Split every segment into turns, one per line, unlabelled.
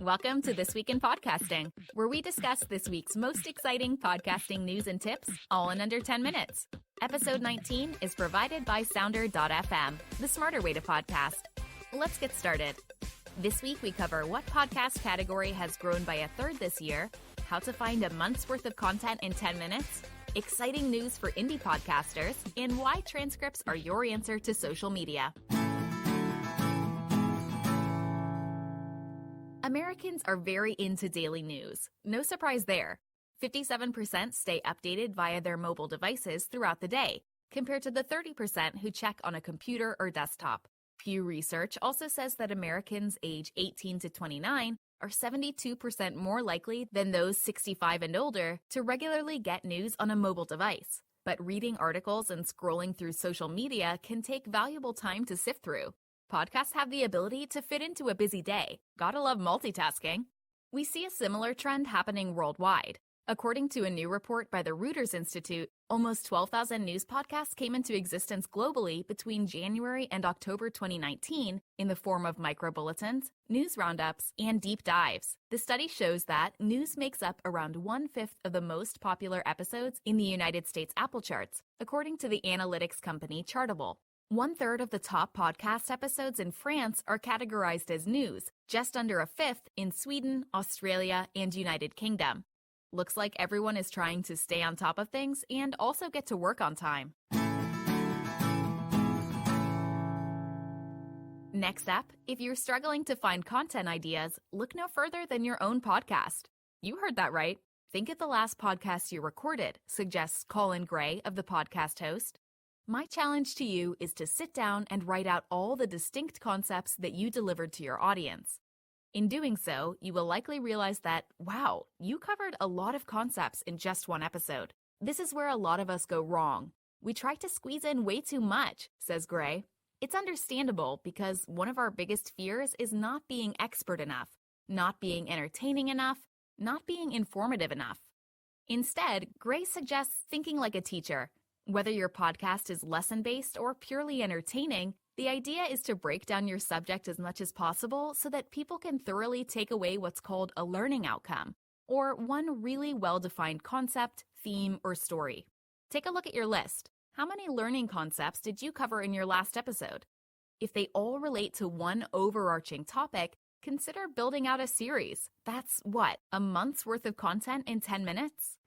Welcome to This Week in Podcasting, where we discuss this week's most exciting podcasting news and tips, all in under 10 minutes. Episode 19 is provided by Sounder.fm, the smarter way to podcast. Let's get started. This week we cover what podcast category has grown by a third this year, how to find a month's worth of content in 10 minutes, exciting news for indie podcasters, and why transcripts are your answer to social media. Americans are very into daily news. No surprise there. 57% stay updated via their mobile devices throughout the day, compared to the 30% who check on a computer or desktop. Pew Research also says that Americans age 18 to 29 are 72% more likely than those 65 and older to regularly get news on a mobile device. But reading articles and scrolling through social media can take valuable time to sift through. Podcasts have the ability to fit into a busy day. Gotta love multitasking. We see a similar trend happening worldwide. According to a new report by the Reuters Institute, almost 12,000 news podcasts came into existence globally between January and October 2019 in the form of micro-bulletins, news roundups, and deep dives. The study shows that news makes up around 1/5 of the most popular episodes in the United States Apple charts, according to the analytics company Chartable. 1/3 of the top podcast episodes in France are categorized as news, just under a fifth in Sweden, Australia, and United Kingdom. Looks like everyone is trying to stay on top of things and also get to work on time. Next up, if you're struggling to find content ideas, look no further than your own podcast. You heard that right. Think of the last podcast you recorded, suggests Colin Grey of the Podcast Host. My challenge to you is to sit down and write out all the distinct concepts that you delivered to your audience. In doing so, you will likely realize that, wow, you covered a lot of concepts in just one episode. This is where a lot of us go wrong. We try to squeeze in way too much, says Gray. It's understandable because one of our biggest fears is not being expert enough, not being entertaining enough, not being informative enough. Instead, Gray suggests thinking like a teacher. Whether your podcast is lesson-based or purely entertaining, the idea is to break down your subject as much as possible so that people can thoroughly take away what's called a learning outcome, or one really well-defined concept, theme, or story. Take a look at your list. How many learning concepts did you cover in your last episode? If they all relate to one overarching topic, consider building out a series. That's what, a month's worth of content in 10 minutes?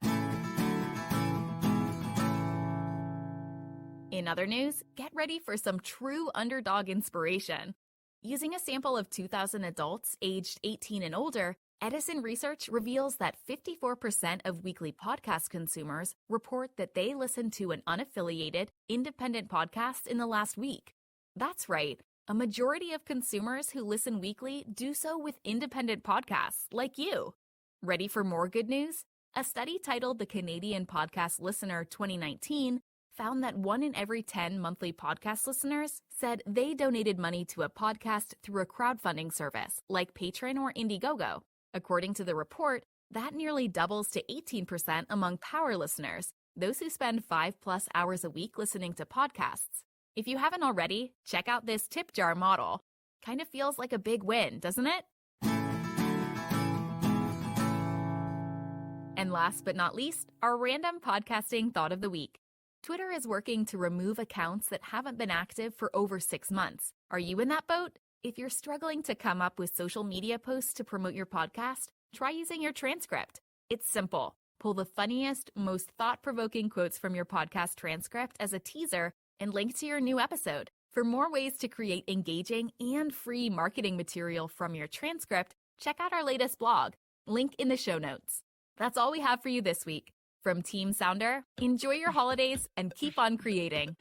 In other news, get ready for some true underdog inspiration. Using a sample of 2,000 adults aged 18 and older, Edison Research reveals that 54% of weekly podcast consumers report that they listened to an unaffiliated, independent podcast in the last week. That's right, a majority of consumers who listen weekly do so with independent podcasts like you. Ready for more good news? A study titled the Canadian Podcast Listener 2019 found that 1 in every 10 monthly podcast listeners said they donated money to a podcast through a crowdfunding service like Patreon or Indiegogo. According to the report, that nearly doubles to 18% among power listeners, those who spend 5+ hours a week listening to podcasts. If you haven't already, check out this tip jar model. Kind of feels like a big win, doesn't it? And last but not least, our random podcasting thought of the week. Twitter is working to remove accounts that haven't been active for over 6 months. Are you in that boat? If you're struggling to come up with social media posts to promote your podcast, try using your transcript. It's simple. Pull the funniest, most thought-provoking quotes from your podcast transcript as a teaser and link to your new episode. For more ways to create engaging and free marketing material from your transcript, check out our latest blog. Link in the show notes. That's all we have for you this week. From Team Sounder, enjoy your holidays and keep on creating.